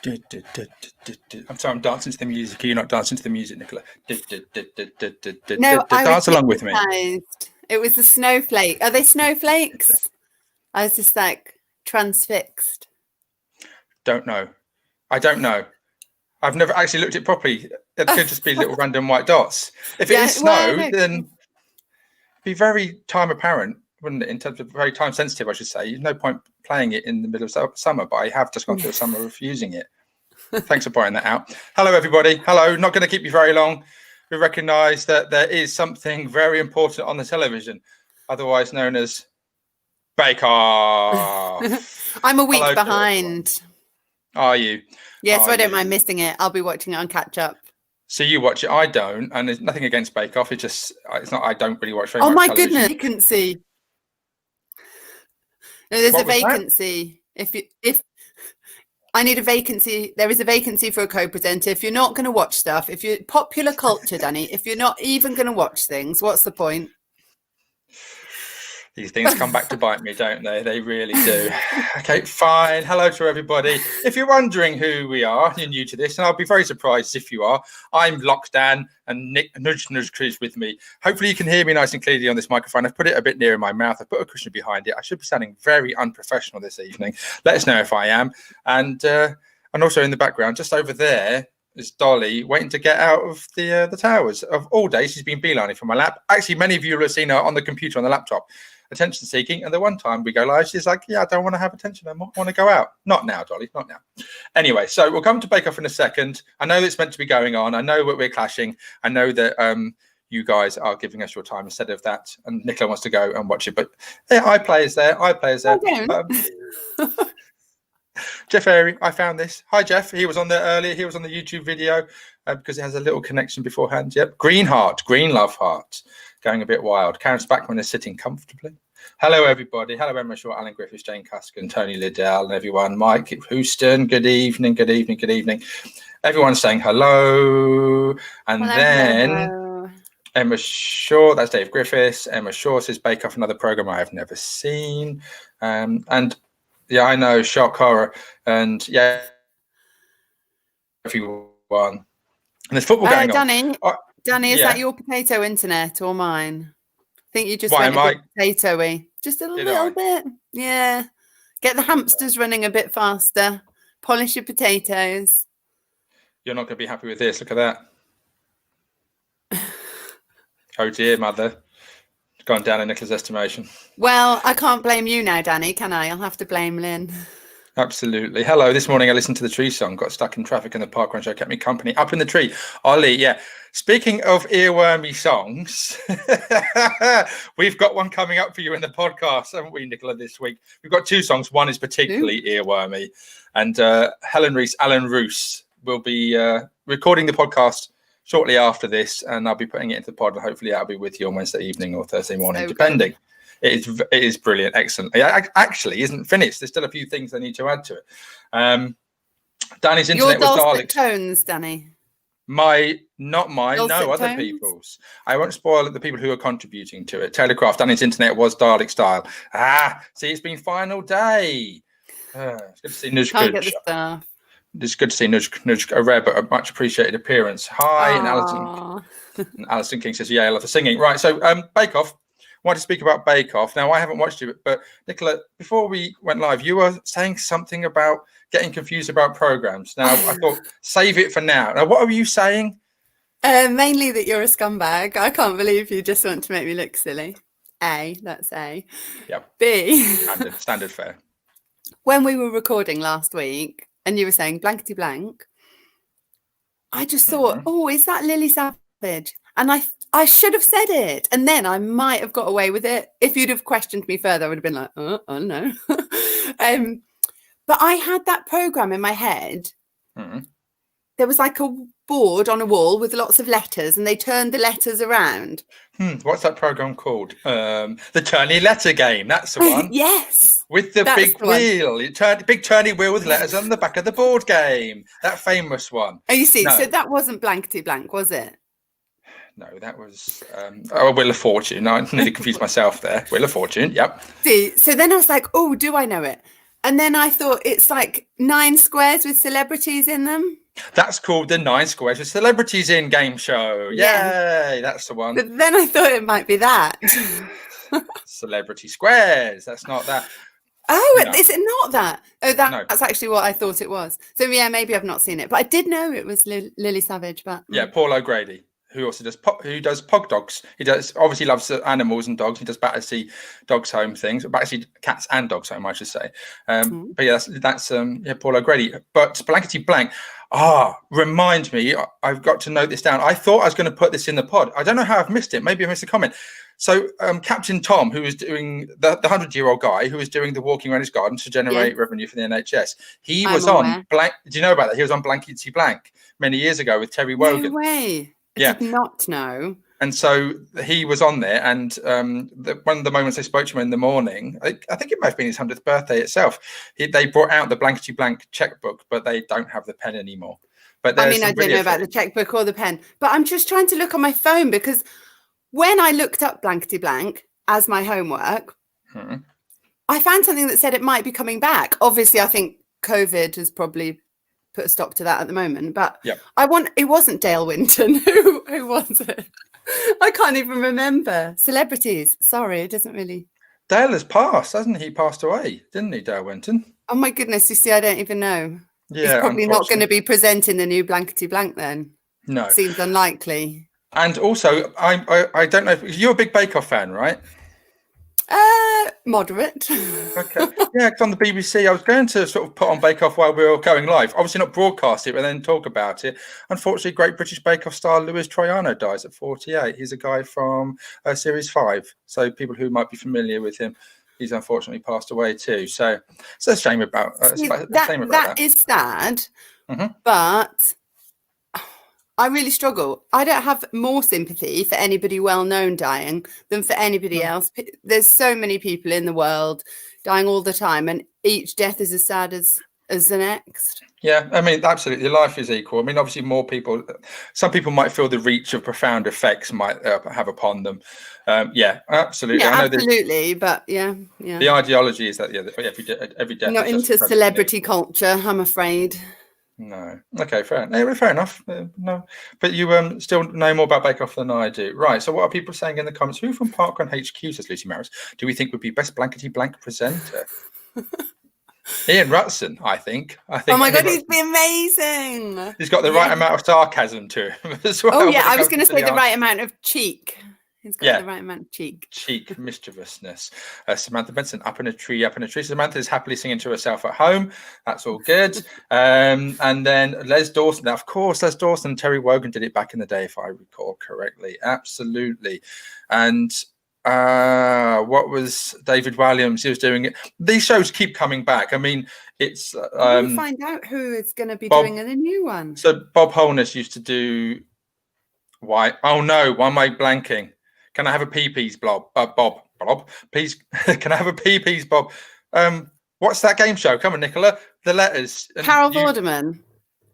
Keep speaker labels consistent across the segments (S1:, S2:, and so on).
S1: I'm sorry, I'm dancing to the music. Are you not dancing to the music, Nicola?
S2: No, I
S1: dance along with me.
S2: It was the snowflake. Are they snowflakes? I was just like transfixed.
S1: Don't know. I don't know. I've never actually looked at it properly. It could just be little random white dots. If it is snow, then it'd be very time apparent, wouldn't it? In terms of very time sensitive, I should say. There's no point playing it in the middle of summer, but I have just gone through a summer of using it. Thanks for pointing that out. Hello, everybody. Hello. Not going to keep you very long. We recognise that there is something very important on the television, otherwise known as Bake Off.
S2: I'm a week behind.
S1: Are you?
S2: Yes, so I don't mind missing it. I'll be watching it on catch up.
S1: So you watch it, I don't, and there's nothing against Bake Off. It's not. I don't really watch very much.
S2: Oh my
S1: television.
S2: Goodness! Vacancy. No, there's a vacancy. If I need a vacancy, there is a vacancy for a co-presenter. If you're not going to watch stuff, if you're popular culture, Danny, if you're not even going to watch things, what's the point?
S1: These things come back to bite me, don't they? They really do. Okay, fine. Hello to everybody. If you're wondering who we are, you're new to this, and I'll be very surprised if you are. I'm Dan, and Nick Njc is with me. Hopefully you can hear me nice and clearly on this microphone. I've put it a bit nearer my mouth. I've put a cushion behind it. I should be sounding very unprofessional this evening. Let us know if I am. And also in the background, just over there, is Dolly waiting to get out of the towers. Of all days, she's been beelining from my lap. Actually, many of you will have seen her on the computer, on the laptop, attention seeking. And the one time we go live, she's like, yeah, I don't want to have attention. I want to go out. Not now, Dolly, not now. Anyway, so we'll come to Bake Off in a second. I know it's meant to be going on. I know that we're clashing. I know that you guys are giving us your time instead of that. And Nicola wants to go and watch it. But yeah, I play as there. Jeff Airy, I found this. Hi, Jeff. He was on there earlier. He was on the YouTube video because it has a little connection beforehand. Yep. Green Love Heart, going a bit wild. Karen Spackman is sitting comfortably. Hello, everybody. Hello, Emma Shaw, Alan Griffiths, Jane Cuskin, Tony Liddell, and everyone. Mike Houston, good evening, good evening, good evening. Everyone's saying hello. And hello. Emma Shaw, that's Dave Griffiths. Emma Shaw says Bake Off, another program I have never seen. And yeah, I know, shock horror, and yeah, everyone. And there's football going
S2: on. Danny, is that your potato internet or mine? I think you just went a bit potatoey, just a little bit. Yeah, get the hamsters running a bit faster. Polish your potatoes.
S1: You're not going to be happy with this. Look at that. Oh dear, mother. Gone down in Nicola's estimation.
S2: Well, I can't blame you now, Danny, can I? I'll have to blame Lynn.
S1: Absolutely. Hello. This morning I listened to the Tree song, got stuck in traffic, and the parkrun show kept me company. Up in the Tree. Ollie, yeah. Speaking of earwormy songs, we've got one coming up for you in the podcast, haven't we, Nicola, this week? We've got two songs. One is particularly earwormy. And Helen Rees, Alan Roos will be recording the podcast shortly after this, and I'll be putting it into the pod, and hopefully I'll be with you on Wednesday evening or Thursday morning, depending. It is brilliant, excellent. It actually isn't finished. There's still a few things I need to add to it. Danny's internet was Dalek
S2: tones, Danny.
S1: Not mine, no, other tones? People's. I won't spoil the people who are contributing to it. Taylor Craft, Danny's internet was Dalek style. See, it's been final day. It's good to see Nujkuj. It's good to see Nudge, a rare but a much appreciated appearance. Hi, and Alison King says, yeah, I love the singing. Right, so Bake Off. I want to speak about Bake Off. Now, I haven't watched it, but Nicola, before we went live, you were saying something about getting confused about programs. Now, I thought, save it for now. Now, what were you saying?
S2: Mainly that you're a scumbag. I can't believe you just want to make me look silly. That's A.
S1: Yep.
S2: B.
S1: Standard fare.
S2: When we were recording last week, and you were saying blankety blank, I just thought, oh, is that Lily Savage? And I should have said it. And then I might have got away with it. If you'd have questioned me further, I would have been like, oh no. But I had that program in my head. There was like a board on a wall with lots of letters, and they turned the letters around.
S1: What's that program called? The Turny Letter Game. That's the one.
S2: Yes.
S1: With the big wheel. Big turny wheel with letters on the back of the board game. That famous one.
S2: Oh, you see, so that wasn't blankety blank, was it?
S1: No, that was Wheel of Fortune. I nearly confused myself there. Wheel of Fortune, yep.
S2: See, so then I was like, oh, do I know it? And then I thought it's like 9 squares with celebrities in them.
S1: That's called the 9 Squares with Celebrities in game show. Yay, that's the one.
S2: But then I thought it might be that.
S1: Celebrity Squares. That's not that.
S2: Oh,
S1: No.
S2: is it not that? Oh,
S1: No.
S2: that's actually what I thought it was. So yeah, maybe I've not seen it, but I did know it was Lily Savage. But
S1: Yeah, Paul O'Grady, who also does Pog Dogs. He obviously loves animals and dogs. He does Battersea Dogs Home things, Battersea Cats and Dogs Home, I should say. But yeah, that's Paul O'Grady. But Blankety Blank. Remind me, I've got to note this down. I thought I was going to put this in the pod. I don't know how I've missed it. Maybe I missed a comment. So Captain Tom, who was doing the 100-year-old guy who was doing the walking around his garden to generate revenue for the NHS, he was on Blank. Do you know about that? He was on Blankety Blank many years ago with Terry Wogan.
S2: No way. I did not know.
S1: And so he was on there, and one of the moments I spoke to him in the morning, I think it might have been his 100th birthday itself, they brought out the Blankety Blank checkbook, but they don't have the pen anymore. But
S2: I mean, I don't know about the checkbook or the pen, but I'm just trying to look on my phone because when I looked up Blankety Blank as my homework, I found something that said it might be coming back. Obviously, I think COVID has probably put a stop to that at the moment, but it wasn't Dale Winton. Who was it? I can't even remember. Celebrities. Sorry, it doesn't really.
S1: Dale has passed, hasn't he? Passed away, didn't he, Dale Winton?
S2: Oh my goodness, you see, I don't even know.
S1: Yeah,
S2: he's probably not going to be presenting the new Blankety Blank then.
S1: No.
S2: Seems unlikely.
S1: And also, I don't know if you're a big Bake Off fan, right?
S2: Moderate.
S1: Okay. Yeah, because on the BBC, I was going to sort of put on Bake Off while we were going live. Obviously not broadcast it, but then talk about it. Unfortunately, Great British Bake Off star Louis Troiano dies at 48. He's a guy from Series 5. So people who might be familiar with him, he's unfortunately passed away too. So it's a shame about,
S2: that. Is sad, but I really struggle. I don't have more sympathy for anybody well-known dying than for anybody else. There's so many people in the world dying all the time, and each death is as sad as the next.
S1: Yeah, I mean, absolutely. Life is equal. I mean, obviously, more people, some people might feel the reach of profound effects might have upon them. Yeah, absolutely.
S2: Yeah, absolutely. But yeah.
S1: The ideology is that every death.
S2: Not into celebrity culture, I'm afraid.
S1: No. Okay, fair enough. No, but you still know more about Bake Off than I do. Right. So what are people saying in the comments? Who from Parkrun HQ, says Lucy Maris, do we think would be best Blankety Blank presenter? Ian Rutson, I think. Oh
S2: my God, he'd be amazing.
S1: He's got the right amount of sarcasm to him as well.
S2: Oh yeah, I was going to say the right amount of cheek. He's got the right amount of cheek.
S1: Cheek, mischievousness. Samantha Benson, up in a tree. Samantha is happily singing to herself at home. That's all good. And then Les Dawson. Now, of course, Les Dawson and Terry Wogan did it back in the day, if I recall correctly. Absolutely. And what was David Williams? He was doing it. These shows keep coming back. I mean, it's...
S2: we'll find out who is going to be doing a new one.
S1: So Bob Holness used to do... Why? Oh, no. Why am I blanking? Can I have a pee-pees, Bob? Please, can I have a pee-pees, Bob? What's that game show? Come on, Nicola. The letters.
S2: Carol Vorderman.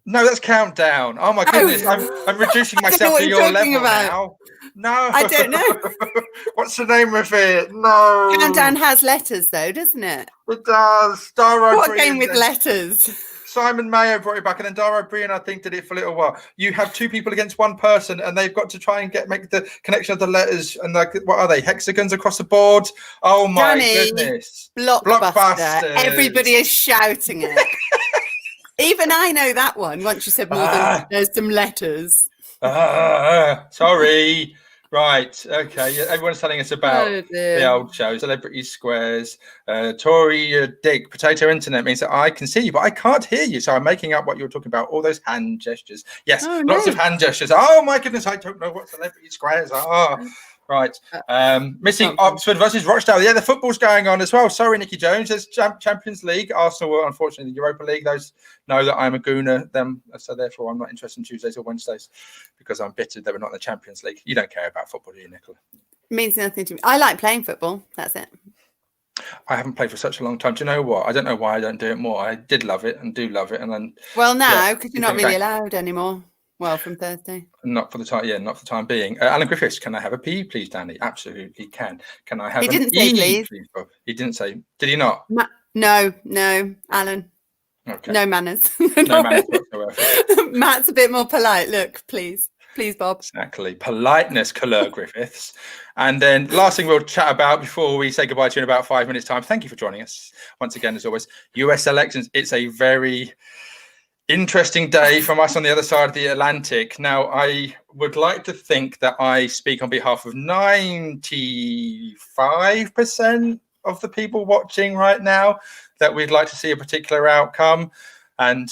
S1: No, that's Countdown. Oh my goodness, I'm reducing myself to your level now. No,
S2: I don't know.
S1: What's the name of it? No.
S2: Countdown has letters, though, doesn't it?
S1: It does.
S2: What game with letters?
S1: Simon Mayo brought it back, and then Dara Brian, I think, did it for a little while. You have two people against one person, and they've got to try and make the connection of the letters. And like, what are they? Hexagons across the board? Oh my goodness!
S2: Blockbuster! Everybody is shouting it. Even I know that one. Once you said more than there's some letters.
S1: Sorry. Right. Okay. Everyone's telling us about the old show, Celebrity Squares. Tory Dig, Potato Internet means that I can see you, but I can't hear you. So I'm making up what you're talking about. All those hand gestures. Yes, lots of hand gestures. Oh my goodness, I don't know what Celebrity Squares are. Right. Missing Oxford versus Rochdale. Yeah, the football's going on as well. Sorry, Nicky Jones. There's Champions League. Arsenal were unfortunately the Europa League. Those know that I'm a gooner. So therefore I'm not interested in Tuesdays or Wednesdays because I'm bitter they were not in the Champions League. You don't care about football, do you, Nicola?
S2: Means nothing to me. I like playing football. That's it.
S1: I haven't played for such a long time. Do you know what? I don't know why I don't do it more. I did love it and do love it. And then
S2: now because you're not really allowed anymore. Well, from Thursday.
S1: Not for the time. Yeah, not for the time being. Alan Griffiths, can I have a P, please, Danny? Absolutely can. Can I have?
S2: He didn't say please.
S1: Bob? He didn't say. Did he not?
S2: No, Alan.
S1: Okay.
S2: No manners.
S1: No manners whatsoever.
S2: Matt's a bit more polite. Look, please, Bob.
S1: Exactly. Politeness, Griffiths. And then last thing we'll chat about before we say goodbye to you in about 5 minutes' time. Thank you for joining us once again, as always. US elections. It's a very interesting day from us on the other side of the Atlantic. Now, I would like to think that I speak on behalf of 95% of the people watching right now, that we'd like to see a particular outcome. And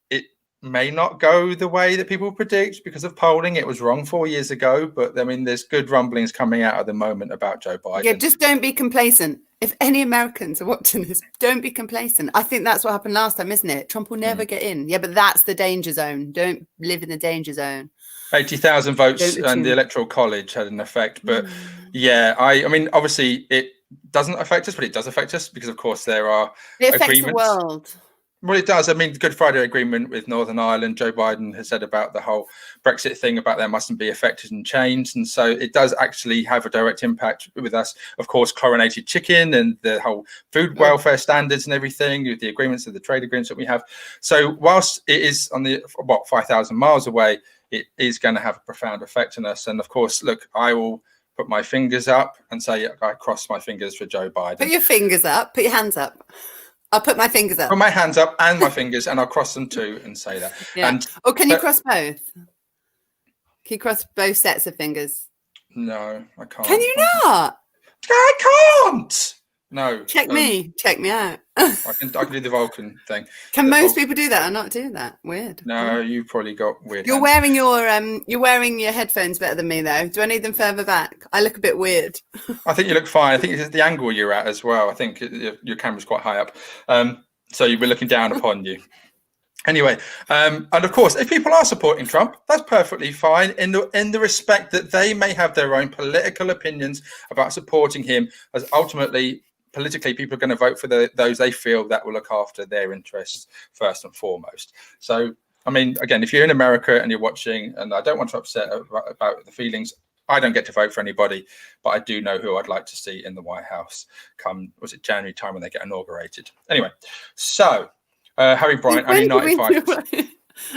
S1: it may not go the way that people predict because of polling. It was wrong 4 years ago, but I mean, there's good rumblings coming out at the moment about Joe Biden.
S2: Yeah, just don't be complacent. If any Americans are watching this, don't be complacent. I think that's what happened last time, isn't it? Trump will never get in. Yeah, but that's the danger zone. Don't live in the danger zone.
S1: 80,000 votes and the Electoral College had an effect. But yeah, I mean, obviously it doesn't affect us, but it does affect us because, of course, there are
S2: It affects
S1: agreements.
S2: The world.
S1: Well, it does. I mean, the Good Friday Agreement with Northern Ireland, Joe Biden has said about the whole Brexit thing about there mustn't be affected and changed. And so it does actually have a direct impact with us. Of course, chlorinated chicken and the whole food welfare standards and everything, with the agreements of the trade agreements that we have. So whilst it is on the, 5,000 miles away, it is going to have a profound effect on us. And of course, look, I will put my fingers up and say I cross my fingers for Joe Biden.
S2: Put your fingers up. Put your hands up. I'll put my fingers up.
S1: Put my hands up and my fingers, and I'll cross them too and say that.
S2: Yeah. Or can you cross both? Can you cross both sets of fingers?
S1: No, I can't.
S2: Can you not?
S1: I can't. No.
S2: Check me out.
S1: I can do the Vulcan thing.
S2: Can most people do that or not do that? Weird.
S1: No, you probably got weird.
S2: You're wearing your headphones better than me though. Do I need them further back? I look a bit weird.
S1: I think you look fine. I think it's the angle you're at as well. I think your camera's quite high up, so you'll be looking down upon you. Anyway, and of course, if people are supporting Trump, that's perfectly fine in the respect that they may have their own political opinions about supporting him, as ultimately, politically, people are going to vote for those they feel that will look after their interests first and foremost. So, I mean, again, if you're in America and you're watching, and I don't want to upset about the feelings, I don't get to vote for anybody, but I do know who I'd like to see in the White House come, was it January time when they get inaugurated? Anyway, so Harry Bryant, only 95.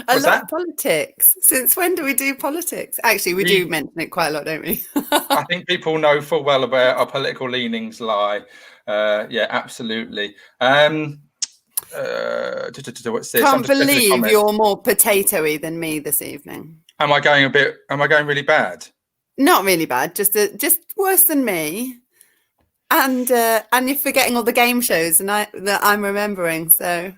S2: I love politics. Since when do we do politics? Actually, we do mention it quite a lot, don't we?
S1: I think people know full well where our political leanings lie. Yeah, absolutely. What's this?
S2: Can't believe you're more potatoey than me this evening.
S1: Am I going really bad?
S2: Not really bad, just worse than me. And you're forgetting all the game shows that I'm remembering. So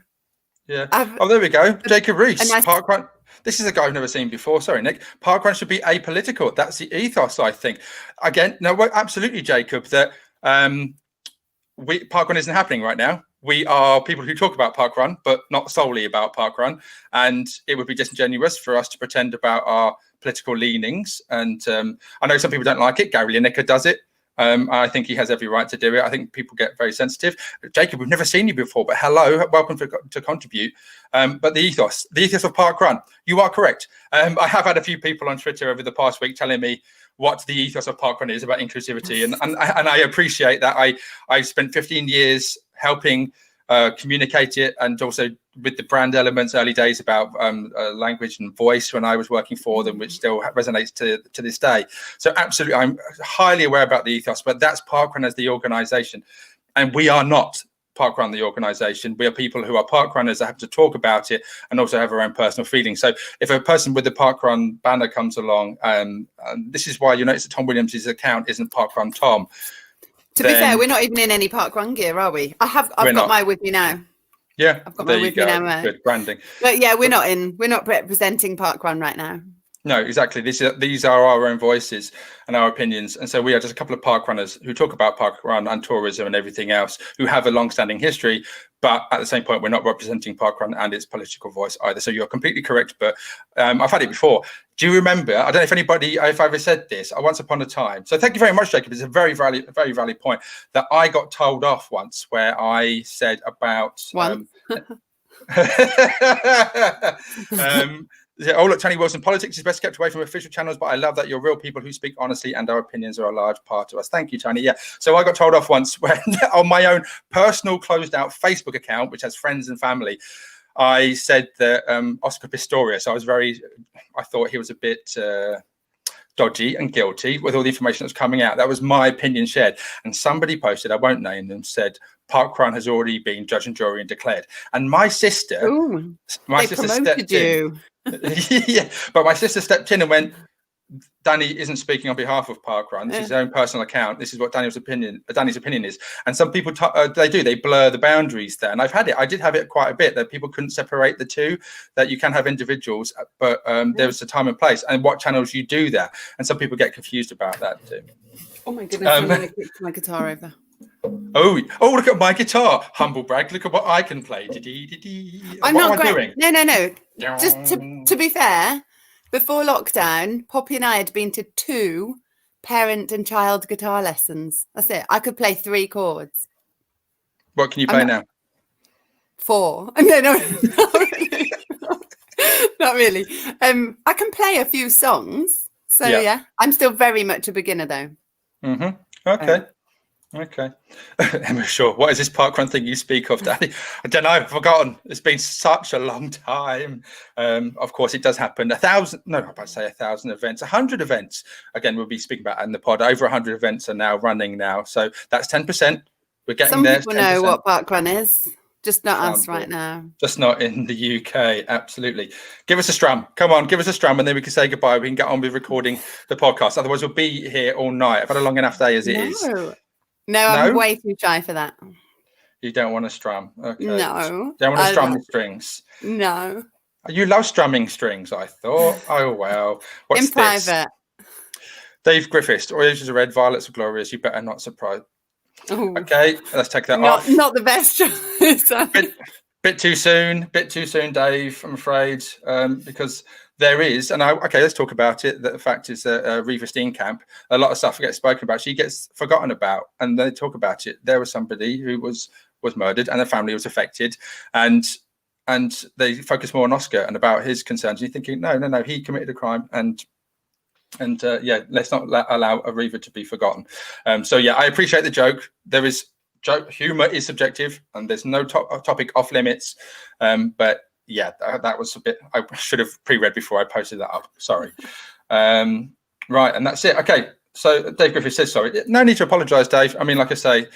S1: yeah. There we go. Jacob Riis, parkrun. This is a guy I've never seen before. Sorry, Nick. Parkrun should be apolitical. That's the ethos, I think. Again, no, absolutely, Jacob. That parkrun isn't happening right now. We are people who talk about parkrun, but not solely about parkrun. And it would be disingenuous for us to pretend about our political leanings. And I know some people don't like it. Gary Lineker does it. I think he has every right to do it. I think people get very sensitive. Jacob, we've never seen you before, but hello, welcome to contribute. But the ethos of parkrun, you are correct. I have had a few people on Twitter over the past week telling me what the ethos of parkrun is about inclusivity, and I appreciate that. I spent 15 years helping communicate it, and also with the brand elements early days about language and voice when I was working for them, which still resonates to this day. So absolutely, I'm highly aware about the ethos, but that's parkrun as the organization, and we are not parkrun the organization. We are people who are parkrunners that have to talk about it and also have our own personal feelings. So if a person with the parkrun banner comes along, and this is why you notice that Tom Williams' account isn't parkrun Tom.
S2: To be fair, we're not even in any parkrun gear, are we? I've got my with me now.
S1: Yeah,
S2: I've got my with me now.
S1: Good branding.
S2: But yeah, we're not representing parkrun right now.
S1: No, exactly. These are our own voices and our opinions. And so we are just a couple of parkrunners who talk about parkrun and tourism and everything else, who have a long-standing history. But at the same point, we're not representing parkrun and its political voice either. So you're completely correct. But I've had it before. Do you remember? I don't know if I ever said this. Once upon a time. So thank you very much, Jacob. It's a very valid point that I got told off once, where I said about Oh, look, Tony Wilson, politics is best kept away from official channels, but I love that you're real people who speak honestly and our opinions are a large part of us. Thank you, Tony. Yeah. So I got told off once when on my own personal closed out Facebook account, which has friends and family, I said that Oscar Pistorius, I thought he was a bit dodgy and guilty with all the information that was coming out. That was my opinion shared. And somebody posted, I won't name them, said, parkrun has already been judge and jury and declared. And my sister,
S2: stepped in.
S1: Yeah, but my sister stepped in and went, Danny isn't speaking on behalf of parkrun. This is his own personal account. This is what Danny's opinion is. And some people, they blur the boundaries there. And I did have it quite a bit, that people couldn't separate the two, that you can have individuals, but there was a time and place and what channels you do that. And some people get confused about that too.
S2: Oh my goodness, I'm going to kick my guitar over.
S1: Oh, look at my guitar. Humble brag. Look at what I can play.
S2: I'm not great. No. Just to be fair, before lockdown, Poppy and I had been to 2 parent and child guitar lessons. That's it. I could play 3 chords.
S1: What can you play now?
S2: 4. No, not really. I can play a few songs. So yeah, I'm still very much a beginner though.
S1: Okay. Emma Shaw, what is this parkrun thing you speak of, Danny? I don't know, I've forgotten. It's been such a long time. Of course, it does happen. 1,000 events, 100 events. Again, we'll be speaking about in the pod. Over 100 events are now running now. So that's 10%. We're getting there.
S2: Some people know what parkrun is. Just not us right now.
S1: Just not in the UK. Absolutely. Give us a strum. Come on, give us a strum, and then we can say goodbye. We can get on with recording the podcast. Otherwise, we'll be here all night. I've had a long enough day as it is.
S2: No, I'm way too shy for that.
S1: You don't want to strum? Okay.
S2: No.
S1: Don't want to strum the strings?
S2: No.
S1: You love strumming strings, I thought. Oh, well. What's
S2: in private.
S1: This? Dave Griffiths. Oranges are red, violets are glorious. You better not surprise.
S2: Ooh.
S1: Okay, let's take that off.
S2: Not the best choice.
S1: Bit too soon, Dave, I'm afraid, because there is, and let's talk about it. The fact is that Riis Steenkamp, a lot of stuff gets spoken about. She gets forgotten about, and they talk about it. There was somebody who was murdered, and the family was affected, and they focus more on Oscar and about his concerns. And you're thinking, no, he committed a crime, and let's not allow a Riis to be forgotten. I appreciate the joke. There is joke. Humor is subjective, and there's no topic off limits. But yeah, that was a bit. I should have pre-read before I posted that up. Sorry. Right, and that's it. Okay. So Dave Griffith says sorry. No need to apologise, Dave. I mean, like I say,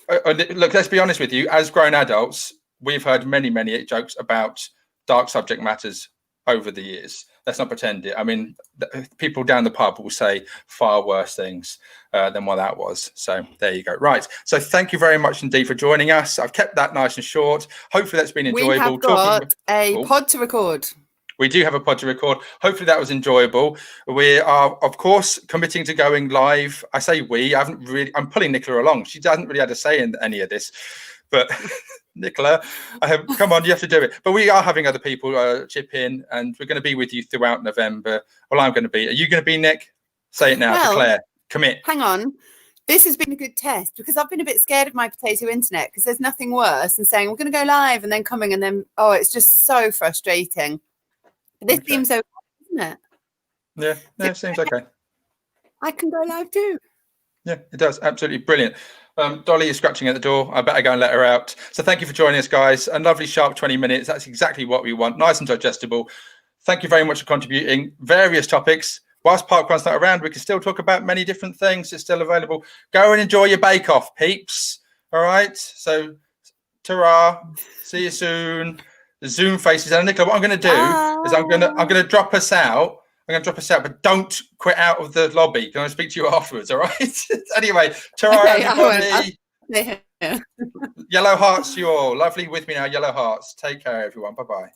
S1: look. Let's be honest with you. As grown adults, we've heard many jokes about dark subject matters over the years. Let's not pretend it. I mean, people down the pub will say far worse things than what that was. So there you go. Right. So thank you very much indeed for joining us. I've kept that nice and short. Hopefully that's been enjoyable.
S2: We have got a pod to record.
S1: We do have a pod to record. Hopefully that was enjoyable. We are, of course, committing to going live. I say we. I'm pulling Nicola along. She hasn't really had a say in any of this. But Nicola, come on, you have to do it. But we are having other people chip in, and we're going to be with you throughout November. Well, I'm going to be. Are you going to be, Nick? Say it now. Declare. Commit.
S2: Hang on. This has been a good test because I've been a bit scared of my potato internet because there's nothing worse than saying we're going to go live and then coming and then, it's just so frustrating. But this seems okay, isn't it?
S1: Yeah, it seems okay.
S2: I can go live too.
S1: Yeah, it does. Absolutely brilliant. Dolly is scratching at the door. I better go and let her out. So thank you for joining us, guys. A lovely sharp 20 minutes. That's exactly what we want. Nice and digestible. Thank you very much for contributing various topics. Whilst parkrun's not around, we can still talk about many different things. It's still available. Go and enjoy your bake-off, peeps. All right. So, ta-ra. See you soon. The Zoom faces. And Nicola, what I'm going to do is I'm going to drop us out. I'm going to drop us out, but don't quit out of the lobby. I'm going to speak to you afterwards, all right? Anyway, ta-ra, everybody. Yellow hearts to you all. Lovely with me now, yellow hearts. Take care, everyone. Bye-bye.